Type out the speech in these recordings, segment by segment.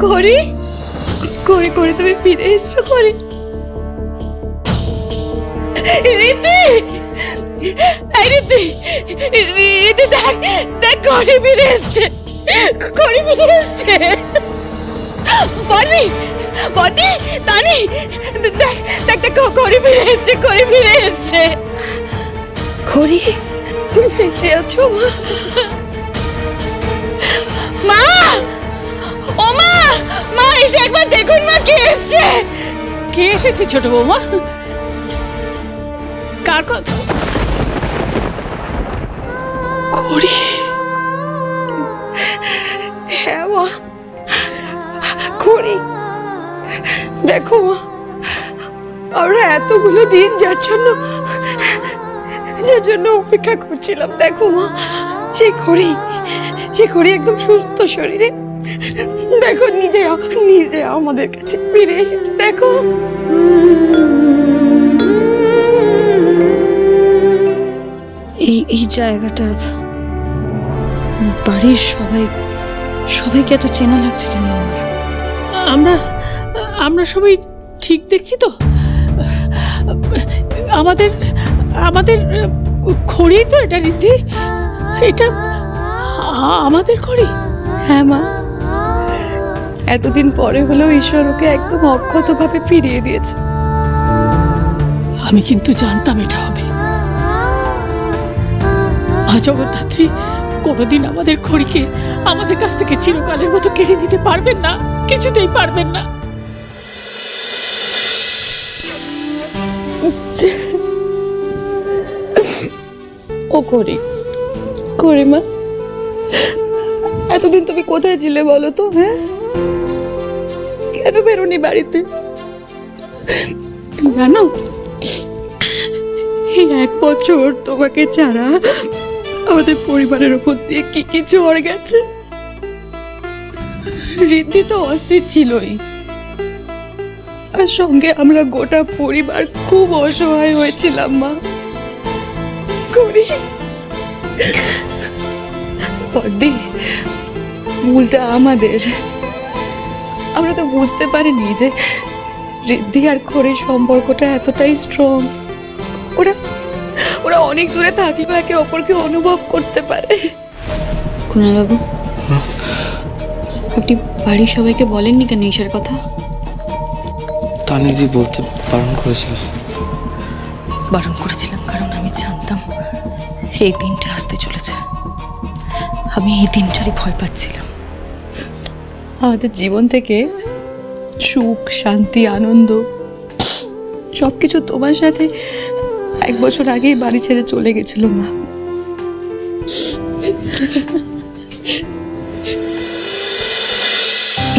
করি করে করে তুমি ফিরে এসছো করি। রীতি রীতি রীতি দেখ দেখ করি ফিরে এসছে, করি ফিরে এসছে। বদি বদি তানি দেখ দেখ দেখ করি ফিরে এসছে, করি ফিরে এসছে। করি তুমি বেঁচে আছো মা? ও মা, মা এসে একবার দেখুন মা কে এসছে। কে এসেছে ছোট বৌমা? কার কথা? করি। হ্যাঁ মা করি। দেখো মা, আমরা এতগুলো দিন যার জন্য অপেক্ষা করছিলাম, দেখো মা সে করি একদম সুস্থ শরীরে, দেখো নিজে আমাদের কাছে ফিরে এসেছে। দেখো এই জায়গাটা, বাড়ির সবাইকে এত চেনা লাগছে কেন আমার? আমরা সবাই ঠিক দেখছি তো? আমাদের খড়ি তো এটা রীতি, এটা আমাদের খড়ি। হ্যাঁ মা, এতদিন পরে হলেও ঈশ্বর ওকে একদম অক্ষতভাবে ফিরিয়ে দিয়েছে। আমি কিন্তু জানতাম এটা হবে। মা জগদ্ধাত্রী কোনোদিন আমাদের খড়িকে আমাদের কাছ থেকে চিরকালের মতো কেড়ে নিতে পারবেন না, কিছুতেই পারবেন না। ও করি মা, এতদিন তুমি কোথায় ছিলে বলো তো? হ্যাঁ, কেন বেরোনি বাড়িতে? জানো এই 1 বছর তোমাকে ছাড়া আমাদের পরিবারের উপর দিয়ে কি ঝড় গেছে। ঋদ্ধি তো অস্থির ছিলই, আর সঙ্গে আমরা গোটা পরিবার খুব অসহায় হয়েছিলাম মা। করি বড়দি, ভুলটা আমাদের। আমরা তো বুঝতে পারিনি যে ঋদ্ধি আর খড়ির সম্পর্কটা এতটাই স্ট্রং। ওরা অনেক দূরে থাকলেও একে অপরকে অনুভব করতে পারে। কুণালবাবু, আপনি বাড়ির সবাইকে বলেননি কেন ঈশার কথা? তানিজি বলতে বারণ করেছিলাম কারণ আমি জানতাম এই দিনটা আসতে চলেছে। আমি এই দিনটারই ভয় পাচ্ছিলাম। আমাদের জীবন থেকে সুখ, শান্তি, আনন্দ সবকিছু তোমার সাথে 1 বছর আগেই বাড়ি ছেড়ে চলে গেছিল মা।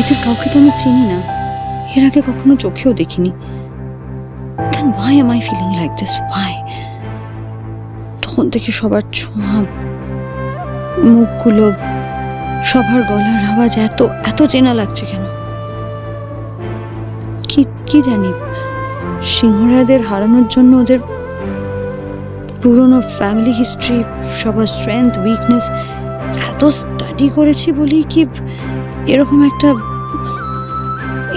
এদের কাউকে তো আমি চিনি না, এর আগে কখনো চোখেও দেখিনি। Then why am I feeling like this? Why? তখন থেকে সবার ছোঁয়া, মুখগুলো, সবার গলার আওয়াজ এত চেনা লাগছে কেন? কি জানি, সিংহরায়দের হারানোর জন্য ওদের পুরনো ফ্যামিলি হিস্ট্রি, সবার স্ট্রেংথ, উইকনেস এত স্টাডি করেছি বলেই কি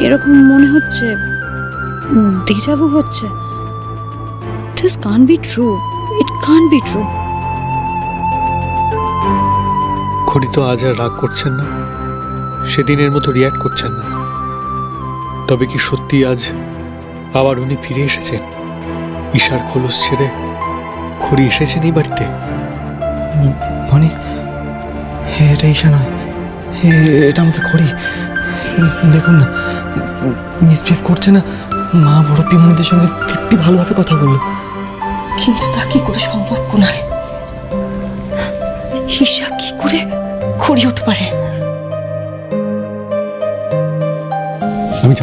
এরকম মনে হচ্ছে, দেজাভু হচ্ছে। This can't be true. It can't be true. খড়ি তো আজ আর রাগ করছেন না, সেদিনের মতো রিয়্যাক্ট করছেন না। তবে কি সত্যি আজ আবার উনি ফিরে এসেছেন? ঈশার খোলস ছেড়ে খড়ি এসেছেন এই বাড়িতে? মানে এটা ঈশা নয়, এটা আমাদের খড়ি। দেখুন না, মিসবিহেভ করছে না। মা বড় পিমনিদের সঙ্গে দিব্যি ভালোভাবে কথা বললো। কিন্তু তা কি করে সম্ভব কুণাল? ঈশা কি করে খড়ি হতে পারে? আমি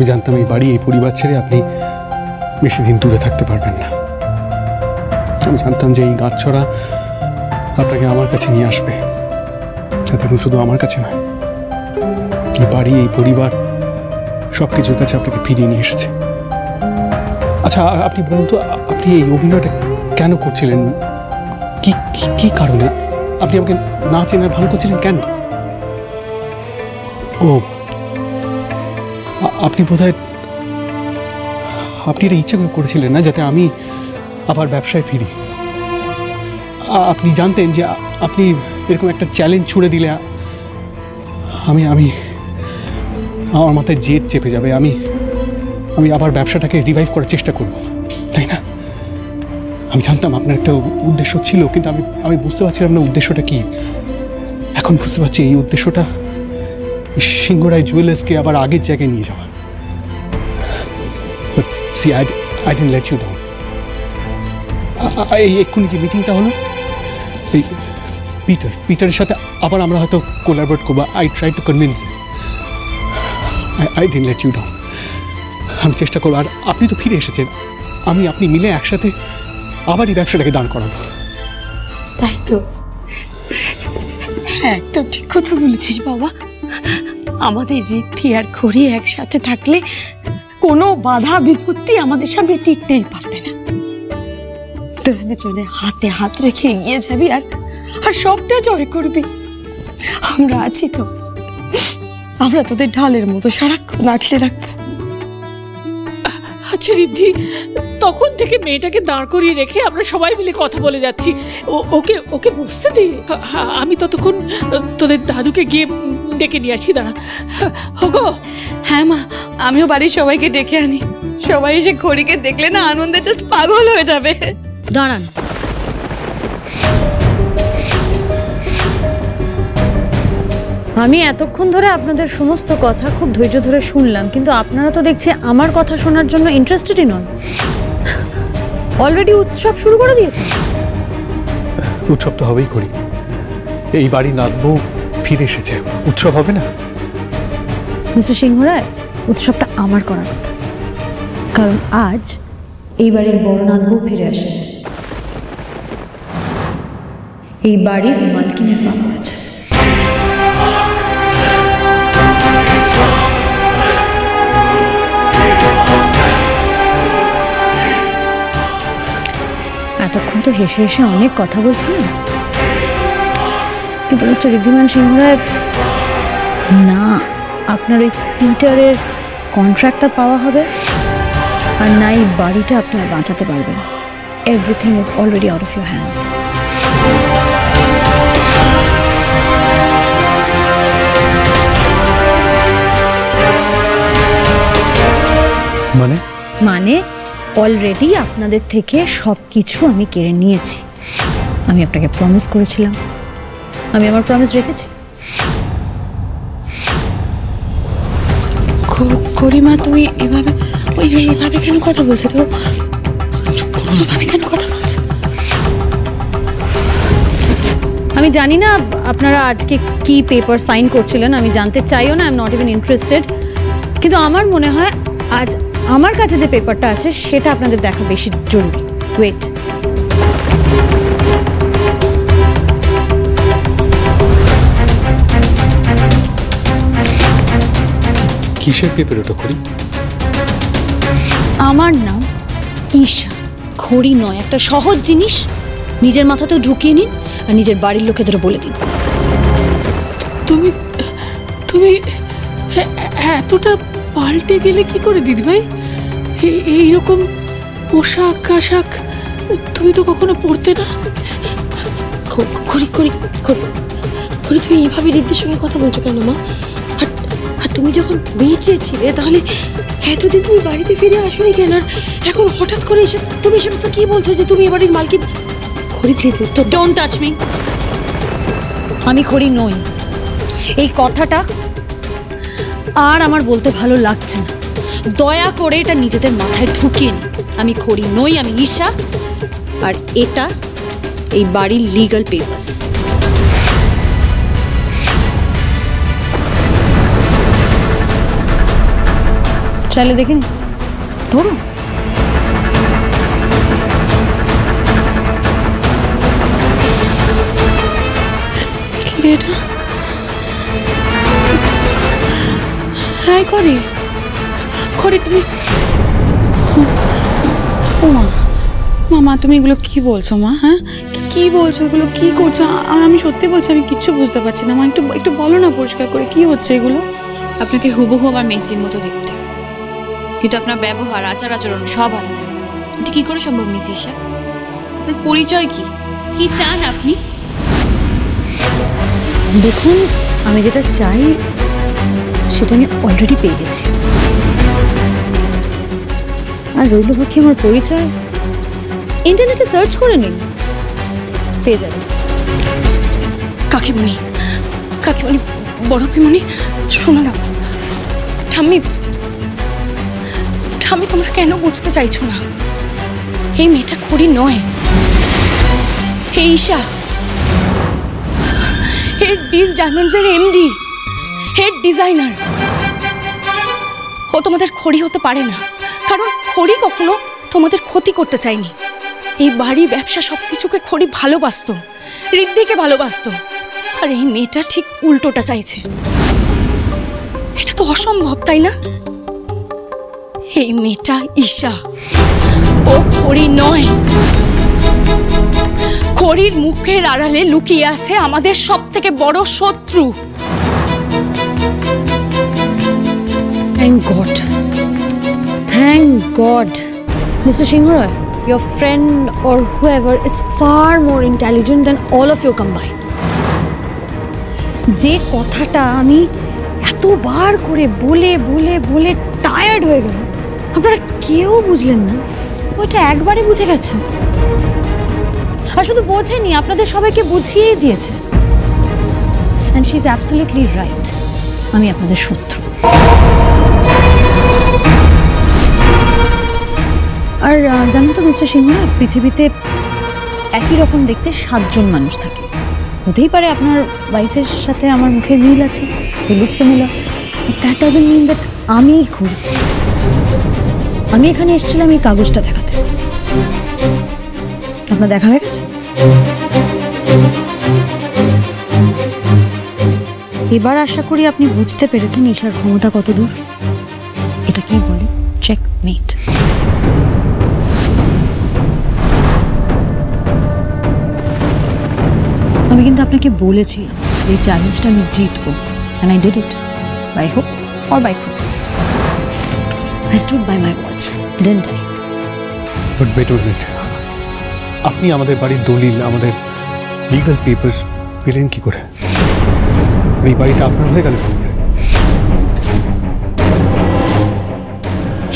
জানতাম এই বাড়ি, এই পরিবার ছেড়ে আপনি বেশি দিন দূরে থাকতে পারবেন না। আমি জানতাম যে এই গাঁটছড়া আপনাকে আমার কাছে নিয়ে আসবে। দেখুন, শুধু আমার কাছে নয়, এই বাড়ি, এই পরিবার সবকিছুর কাছে আপনাকে ফিরিয়ে নিয়ে এসেছে। আচ্ছা, আপনি বলুন তো, আপনি এই অভিনয়টা কেন করছিলেন? কি কারণে? আপনি আমাকে না চেনার ভান করছিলেন কেন? ও আপনি বোধহয় আপনি এটা ইচ্ছা করে করেছিলেন না, যাতে আমি আবার ব্যবসায় ফিরি। আপনি জানতেন যে আপনি এরকম একটা চ্যালেঞ্জ ছুড়ে দিলে আমি আমি আমার মাথায় জেদ চেপে যাবে, আমি আমি আবার ব্যবসাটাকে রিভাইভ করার চেষ্টা করব, তাই না? আমি জানতাম আপনার একটা উদ্দেশ্য ছিল, কিন্তু আমি আমি বুঝতে পারছিলাম না উদ্দেশ্যটা কি। এখন বুঝতে পারছি এই উদ্দেশ্যটা সিংহরায় জুয়েলার্সকে আবার আগের জায়গায় নিয়ে যাওয়া। But see, I didn't let you down. এই এক্ষুনি যে মিটিংটা হলো, এই পিটারের সাথে আবার আমরা হয়তো কোলাবরেট করবো। I tried to convince them. I didn't let you down. আমি চেষ্টা করবো। আর আপনি তো ফিরে এসেছেন, আপনি মিলে একসাথে আবার এই ব্যবসাটাকে দান করাবো। তাই তো, একদম ঠিক কথা বলেছিস বাবা। আমাদের ঋদ্ধি আর খড়ি একসাথে থাকলে কোনো বাধা বিপত্তি আমাদের সামনে টিকতেই পারবে না। তোরা দুজনে হাতে হাত রেখে এগিয়ে যাবি আর সবটা জয় করবি। আমরা আছি তো, আমরা তোদের ঢালের মতো সারাক্ষণ আঁকলে রাখবো। আচ্ছা ঋদ্ধি, তখন থেকে মেয়েটাকে দাঁড় করিয়ে রেখে আমরা সবাই মিলে কথা বলে যাচ্ছি, ওকে ওকে বুঝতে দে। আমি ততক্ষণ তোদের দাদুকে গিয়ে ডেকে নিয়ে আসি। দাঁড়া হোগো। হ্যাঁ মা, আমিও বাড়ির সবাইকে ডেকে আনি। সবাই এসে খড়িকে দেখলে না আনন্দে জাস্ট পাগল হয়ে যাবে। দাঁড়ান, আমি এতক্ষণ ধরে আপনাদের সমস্ত কথা খুব ধৈর্য ধরে শুনলাম, কিন্তু আপনারা তো দেখছি আমার কথা শোনার জন্য ইন্টারেস্টেডই নন। অলরেডি উৎসব শুরু করে দিয়েছেন। উৎসব তো হবেই করি, এই বাড়ি নাতবউ ফিরে এসেছে, উৎসব হবে না? মিস্টার সিংহরায়, উৎসবটা আমার করার কথা, কারণ আজ এই বাড়ির বড় নাতবউ ফিরে আসে। এই বাড়ির মালকিনের পা পড়েছে। এতক্ষণ তো হেসে হেসে অনেক কথা বলছিলেন, কিন্তু মিস্টার ঋদ্ধিমান সিংহরায়, না আপনার ওই পিটারের কন্ট্রাক্টটা পাওয়া হবে, আর না এই বাড়িটা আপনার বাঁচাতে পারবেন। Everything is already out of your hands. মানে অলরেডি আপনাদের থেকে সব কিছু আমি কেড়ে নিয়েছি। আমি আপনাকে প্রমিস করেছিলাম, আমি আমার প্রমিস রেখেছি। করিমা, তুমি এভাবে এইভাবে কেন কথা বলছো? তো এভাবে কেন কথা বলছো? আমি জানি না আপনারা আজকে কি পেপার সাইন করছিলেন, আমি জানতে চাইও না, I am not even interested. কিন্তু আমার মনে হয় আজ আমার কাছে যে পেপারটা আছে সেটা আপনাদের দেখা বেশি জরুরি। ওয়েট, কিসের পেপার ওটা করি? আমার নাম ঈশা, খড়ি নয়। একটা সহজ জিনিস নিজের মাথাতেও ঢুকিয়ে নিন আর নিজের বাড়ির লোকেদেরও বলে দিন। তুমি তুমি এতটা পাল্টে গেলে কি করে দিদিভাই? এইরকম পোশাক আশাক তুমি তো কখনো পরতে না। তুমি এইভাবে ঋদ্ধির সঙ্গে কথা বলছো কেন মা? আর তুমি যখন বেঁচে ছিলে তাহলে এতদিন তুমি বাড়িতে ফিরে আসোনি কেন? আর এখন হঠাৎ করে এসে তুমি সমস্ত কি বলছো যে তুমি এ বাড়ির মালকিন? খড়ি প্লিজ ডোন্ট টাচ মি। আমি খড়ি নই, এই কথাটা আর আমার বলতে ভালো লাগছে না। দয়া করে এটা নিজেদের মাথায় ঢুকিয়ে নিন। আমি খড়ি নই, আমি ঈশা, আর এটা এই বাড়ির লিগ্যাল পেপারস। চাইলে দেখে নিন, ধরুন। কি রে এটা? হ্যাঁ খড়ি তুমি। ও মা, তুমি এগুলো কি বলছো মা? হ্যাঁ কি বলছো? এগুলো কি করছো? আমি সত্যি বলছি, আমি কিচ্ছু বুঝতে পারছি না মা। একটু বলো না পরিষ্কার করে কি হচ্ছে এগুলো। আপনাকে হুবহু আমার মেসির মতো দেখতে, কিন্তু আপনার ব্যবহার, আচার আচরণ সব আলাদা। এটা কি করে সম্ভব মিস ঈশা? আপনার পরিচয় কি? কি চান আপনি? দেখুন, আমি যেটা চাই সেটা আমি অলরেডি পেয়ে গেছি। আর রইল বাকি আমার পরিচয়, ইন্টারনেটে সার্চ করে নিন, পেয়ে যাবেন। কাকিমণি, কাকিমণি, বড় পিমণি, শোনো না। ঠাম্মি, ঠাম্মি, তোমরা কেন বুঝতে চাইছো না? এই মেয়েটা খড়ি নয়, এই ঈশা, হেড ডিস ডায়মন্ডসের এমডি, হেড ডিজাইনার। ও তোমাদের খড়ি হতে পারে না, কারণ খড়ি কখনো তোমাদের ক্ষতি করতে চায়নি। এই বাড়ি, ব্যবসা সবকিছুকে খড়ি ভালোবাসতো, ঋদ্ধিকে ভালোবাসতো। আর এই মেয়েটা ঠিক উল্টোটা চাইছে। এটা তো অসম্ভব, তাই না? এই মেয়েটা ঈশা, ও খড়ি নয়। খড়ির মুখের আড়ালে লুকিয়ে আছে আমাদের সব থেকে বড় শত্রু। Thank God. Thank God. Mr. Shinghara, your friend or whoever is far more intelligent than all of you combined. যে কথাটা আমি এতবার করে বলে বলে বলে টায়ার্ড হয়ে গেল, আপনারা কেউ বুঝলেন না। ওইটা একবারে বুঝে গেছে, আর শুধু বোঝেনি, আপনাদের সবাইকে বুঝিয়েই দিয়েছে। And she is absolutely right. আমি আপনাদের শত্রু। আর জানেন তো মিস্টার সিংহরা, পৃথিবীতে একই রকম দেখতে 7 জন মানুষ থাকে। হতেই পারে আপনার ওয়াইফের সাথে আমার মুখের মিল আছে, look similar, that doesn't mean that আমিই খড়ি। আমি এখানে এসেছিলাম এই কাগজটা দেখাতে। আপনার দেখা হয়ে গেছে? এবার আশা করি আপনি বুঝতে পেরেছেন ঈশার ক্ষমতা কত দূর। এটা কি বলে? চেকমেট। আমি কিন্তু আপনাকে বলেছিলাম এই চ্যালেঞ্জটা আমি জিতবো, and I did it by hook or by crook. I stood by my words, didn't I? But wait a minute. আপনি আমাদের বাড়ির দলিল, আমাদের লিগ্যাল পেপারস পেলেন কি করে? এই বাড়িটা আপনার হয়ে গেল কি করে?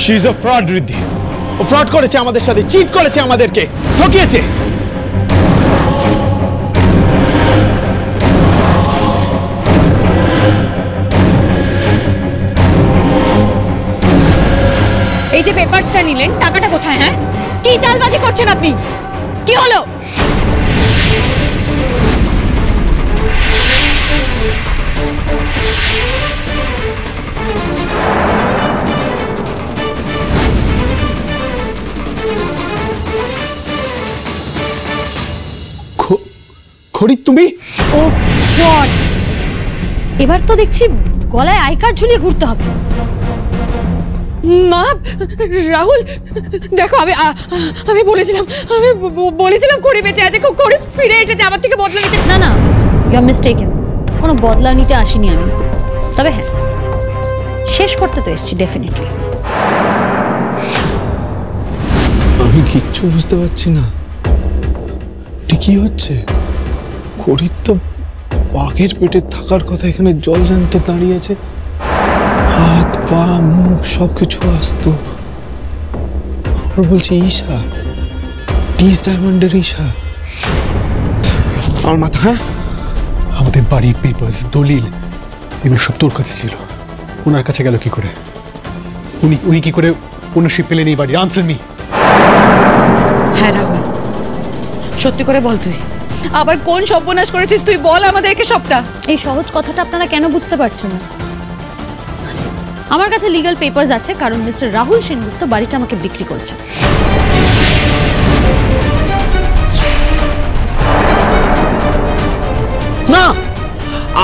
She is a fraud, Riddhi. ও ফ্রড করেছে আমাদের সাথে, চিট করেছে, আমাদেরকে ঠকিয়েছে। এই যে পেপারসটা নিলেন, টাকাটা কোথায়? হ্যাঁ, কি চালবাজি করছেন আপনি? কি হলো? খড়ি তুমি? ও গড, এবার তো দেখছি গলায় আই কার্ড ঝুলিয়ে ঘুরতে হবে। মা, রাহুল, দেখো, আমি বলেছিলাম খড়ি বেঁচে আছে, খড়ি ফিরে এসেছে আমার থেকে বদলা নিতে। না না, ইউ আর মিস্টেকেন। কোনো বদলা নিতে আসিনি আমি। তবে হ্যাঁ, শেষ করতে তো এসেছি ডেফিনেটলি। আমি কিচ্ছু বুঝতে পারছি না, কি হচ্ছে। খড়ির তো বাঘের পেটে থাকার কথা, এখানে জল জ্যান্ত দাঁড়িয়ে আছে, হাত পা মুখ সবকিছু আসতো। আর বলছে ঈশা, ডিস ডায়মন্ডের ঈশা। আমার মাথা, হ্যাঁ, আমাদের বাড়ির পেপারস, দলিল, এগুলো সব তোর কাছে ছিল। ওনার কাছে গেল কি করে? উনি কি করে ওনারশিপ পেলেন এই বাড়ির? Answer me. হ্যাঁ রাহুল, সত্যি করে বল, তুই আবার কোন সর্বনাশ করেছিস? তুই বল আমাদেরকে সবটা। এই সহজ কথাটা আপনারা কেন বুঝতে পারছেন না? আমার কাছে লিগ্যাল পেপারস আছে, কারণ মিস্টার রাহুল সেনগুপ্ত বাড়িটা আমাকে বিক্রি করছে। না,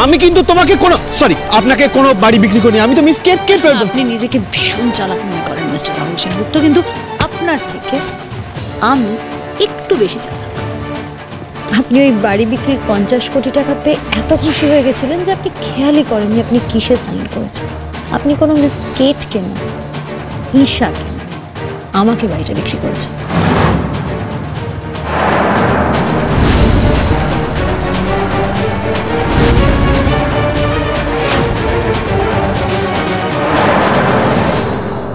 আমি কিন্তু তোমাকে কোনো, সরি, আপনাকে কোনো বাড়ি বিক্রি করিনি। আমি তো মিস কেট। আপনি নিজেকে ভীষণ চালাক মনে করেন মিস্টার রাহুল সেনগুপ্ত, কিন্তু আপনার থেকে আমি একটু বেশি চালাক। আপনি ওই বাড়ি বিক্রির 50 কোটি টাকা পেয়ে এত খুশি হয়ে গেছিলেন যে আপনি খেয়ালই করেননি আপনি কিসে স্পেন্ড করেছেন। আপনি কোনো মিস কেটকে না, ঈশাকে, আমাকে বাড়িটা বিক্রি করেছেন।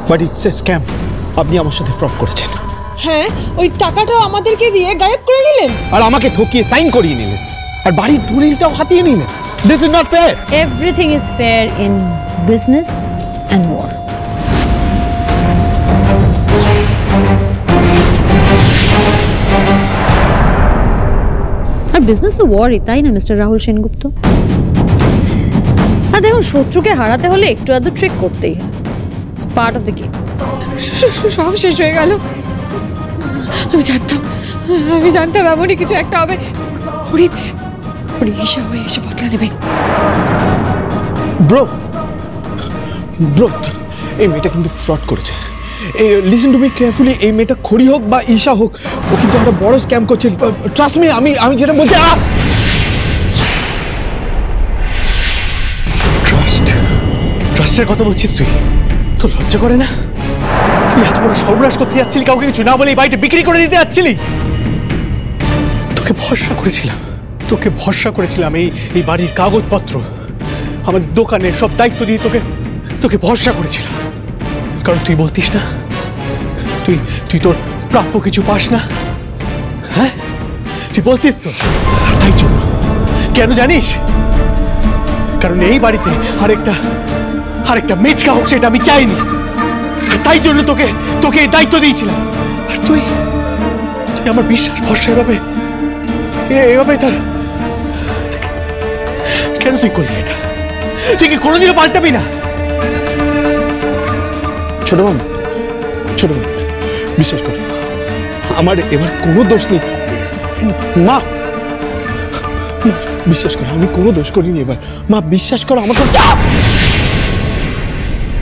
But it's a scam. আপনি আমার সাথে ফ্রড করেছেন। হ্যাঁ, ওই টাকাটা আমাদেরকে দিয়ে গায়েব করে নিলেন আর আমাকে ঠকিয়ে সাইন করিয়ে নিলেন আর বাড়ির দলিলটাও হাতিয়ে নিলেন। This is not fair. Everything is fair in business and war. আর বিজনেস তো ওয়ারই, তাই না মিস্টার রাহুল সেনগুপ্ত? আর দেখুন, শত্রুকে হারাতে হলে একটু আধটু ট্রিক করতেই হয়। It's part of the game. সব শেষ হয়ে গেল। আমি জানতাম এমনই কিছু একটা হবে। খড়ি ঈশা হয়ে এসে বদলা নেবে। ব্রো এই মেয়েটা কিন্তু ফ্রড করেছে। Listen to me carefully. এই মেয়েটা খড়ি হোক বা ঈশা হোক, ও কিন্তু একটা বড় স্ক্যাম করছে। ট্রাস্ট মি, আমি যেটা বলছি। ট্রাস্টের কথা বলছিস তুই? তোর লজ্জা করে না? তুই এত বড় সর্বনাশ করতে যাচ্ছিলি, কাউকে কিছু না বলে এই বাড়িটা বিক্রি করে দিতে যাচ্ছিলি। তোকে ভরসা করেছিলাম এই বাড়ির কাগজপত্র, আমাদের দোকানের সব দায়িত্ব দিয়ে তোকে ভরসা করেছিলাম। কারণ তুই বলতিস না তুই তোর প্রাপ্য কিছু পাস না। হ্যাঁ, তুই বলতিস তো। তাই জন্য কেন জানিস? কারণ এই বাড়িতে আরেকটা মেচকা হোক, সেটা আমি চাইনি। তাই জন্য তোকে এই দায়িত্ব দিয়েছিলাম। আর তুই আমার বিশ্বাস ভরসা এভাবে তার কেন তুই করলি এটা? তুই কি কোনোদিনও পাল্টাবি না? ছোট মাম, বিশ্বাস করো, আমার এবার কোনো দোষ নেই। মা বিশ্বাস করো, আমি কোনো দোষ করিনি এবার। মা বিশ্বাস করো আমাকে।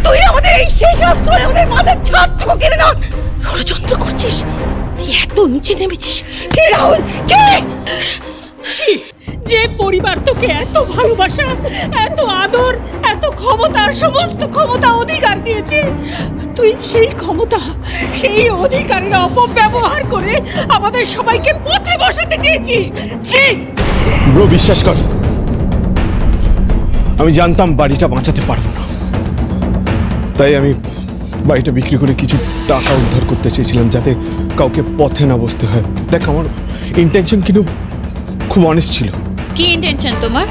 তুই আমাদের এই শেষ অস্ত্র, আমাদের মাথার ছাদটুকু কেড়ে নেওয়ার ষড়যন্ত্র করছিস। তুই এত নিচে নেমেছিস। কে রাহুল? কে? যে পরিবার তোকে এত ভালোবাসা, এত আদর, এত ক্ষমতার সমস্ত ক্ষমতা অধিকার দিয়েছে, তুই সেই ক্ষমতা, সেই অধিকারের অপব্যবহার করে আমাদের সবাইকে পথে বসাতে চেয়েছিস। ব্রো বিশ্বাস কর, আমি জানতাম বাড়িটা বাঁচাতে পারবো না, তাই আমি বাড়িটা বিক্রি করে কিছু টাকা উদ্ধার করতে চেয়েছিলাম, যাতে কাউকে পথে না বসতে হয়। দেখ, আমার ইন্টেনশন কিন্তু খুব অনেস্ট ছিল। কি ইন্টেনশন তোমার?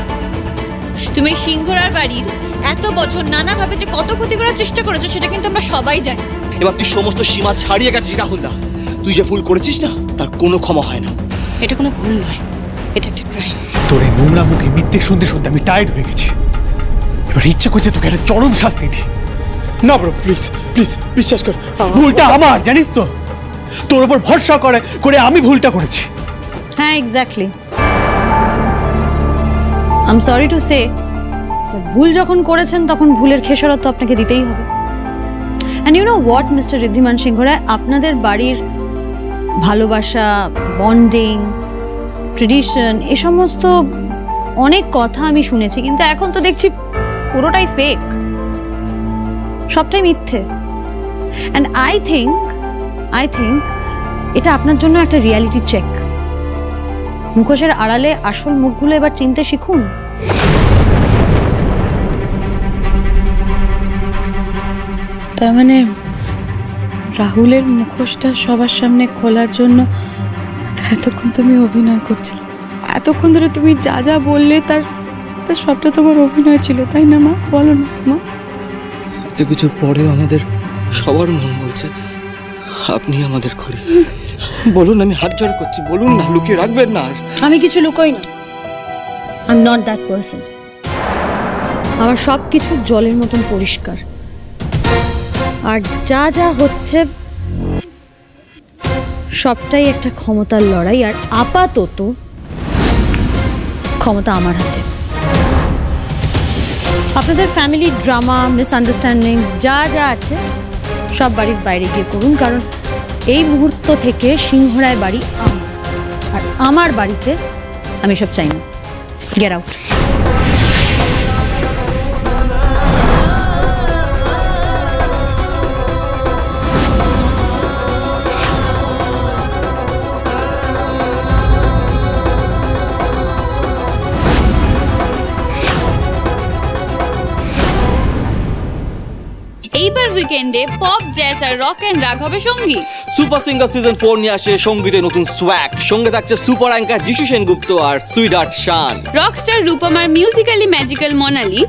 তুমি সিংহরার বাড়ির এত বছর নানাভাবে যে কত ক্ষতি করার চেষ্টা করেছো সেটা কিন্তু আমরা সবাই জানি। এবার তুই সমস্ত সীমা ছাড়িয়ে গেছিস রাহুল দা। তুই যে ভুল করেছিস না, তার কোনো ক্ষমা হয় না। এটা কোনো ভুল নয়, এটা একটা ক্রাইম। তোর এই নোংরা মুখে মিথ্যে শুনতে শুনতে আমি টায়ার্ড হয়ে গেছি। এবার ইচ্ছা করছে তোকে একটা চরম শাস্তি দিই। না ব্রো, প্লিজ বিশ্বাস কর। ভুলটা আমার, জানিস তো? তোর উপর ভরসা করে আমি ভুলটা করেছি। হ্যাঁ, exactly. I am sorry to say, ভুল যখন করেছেন তখন ভুলের খেসারত তো আপনাকে দিতেই হবে। And you know what mister Riddhiman Singha Roy, আপনাদের বাড়ির ভালোবাসা, বন্ডিং, ট্রেডিশন, এ সমস্ত অনেক কথা আমি শুনেছি, কিন্তু এখন তো দেখছি পুরোটাই ফেক, সবটাই মিথ্যে। অ্যান্ড আই থিঙ্ক এটা আপনার জন্য একটা রিয়ালিটি চেক। মুখোশের আড়ালে আসল মুখগুলো এবার চিনতে শিখুন। তার মানে রাহুলের মুখোশটা সবার সামনে খোলার জন্য এতক্ষণ তুমি অভিনয় করছিলে। এতক্ষণ ধরে তুমি যা যা বললে তার সবটা তোমার অভিনয় ছিল, তাই না মা? বলো না মা। এত কিছুর পরেও আমাদের সবার মন বলছে আপনি আমাদের খড়ি। বলুন, আমি হাত জোড় করছি, বলুন না, লুকিয়ে রাখবেন না। আর আমি কিছু লুকোই না। I am not that person. আমার সব কিছু জলের মতন পরিষ্কার। আর যা যা হচ্ছে সবটাই একটা ক্ষমতার লড়াই, আর আপাতত ক্ষমতা আমার হাতে। আপনাদের ফ্যামিলি ড্রামা, মিসআন্ডারস্ট্যান্ডিংস যা যা আছে সব বাড়ির বাইরে গিয়ে করুন, কারণ এই মুহূর্ত থেকে সিংহরায় বাড়ি আমার, আর আমার বাড়িতে আমি সব চাই না, গেট আউট। এইবার উইকেন্ডে পপ, জ্যাজ আর রক অ্যান্ড রাগ হবে সঙ্গী। সুপার সিঙ্গার সিজন 4 নিয়ে আসে সঙ্গীতে নতুন সোয়াগ। সঙ্গে থাকছে সুপার অ্যাঙ্কার যিশু সেনগুপ্ত আর সুইটহার্ট শান। রকস্টার রূপমার মিউজিক্যালি ম্যাজিক্যাল মোনালি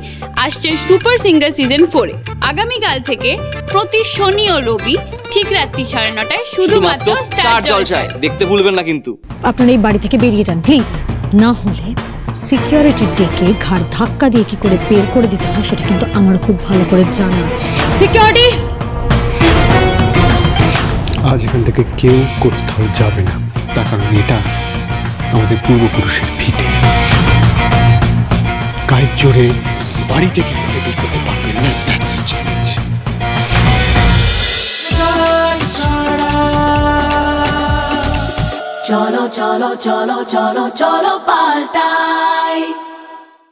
আসছে সুপার সিঙ্গার সিজন 4 এ। আগামীকাল থেকে প্রতি শনি ও রবি ঠিক রাত্রি 9:30টায় শুধুমাত্র স্টার জলসায়। দেখতে ভুলবেন না কিন্তু। আপনারা এই বাড়ি থেকে বেরিয়ে যান প্লিজ, না হলে সিকিউরিটি ডেকে ঘাড় ধাক্কা দিয়ে কি করে বের করে দিতে হয় সেটা কিন্তু আমার খুব ভালো করে জানা আছে। সিকিউরিটি, আজ এখান থেকে কেউ কোথাও যাবে না, তার কারণ এটা আমাদের পূর্বপুরুষের ভিটে। গায়ের জোরে বাড়ি থেকে বের করতে পারবেন না, দ্যাটস আ চ্যালেঞ্জ। চলো চলো চলো চলো চলো পাল্টাই।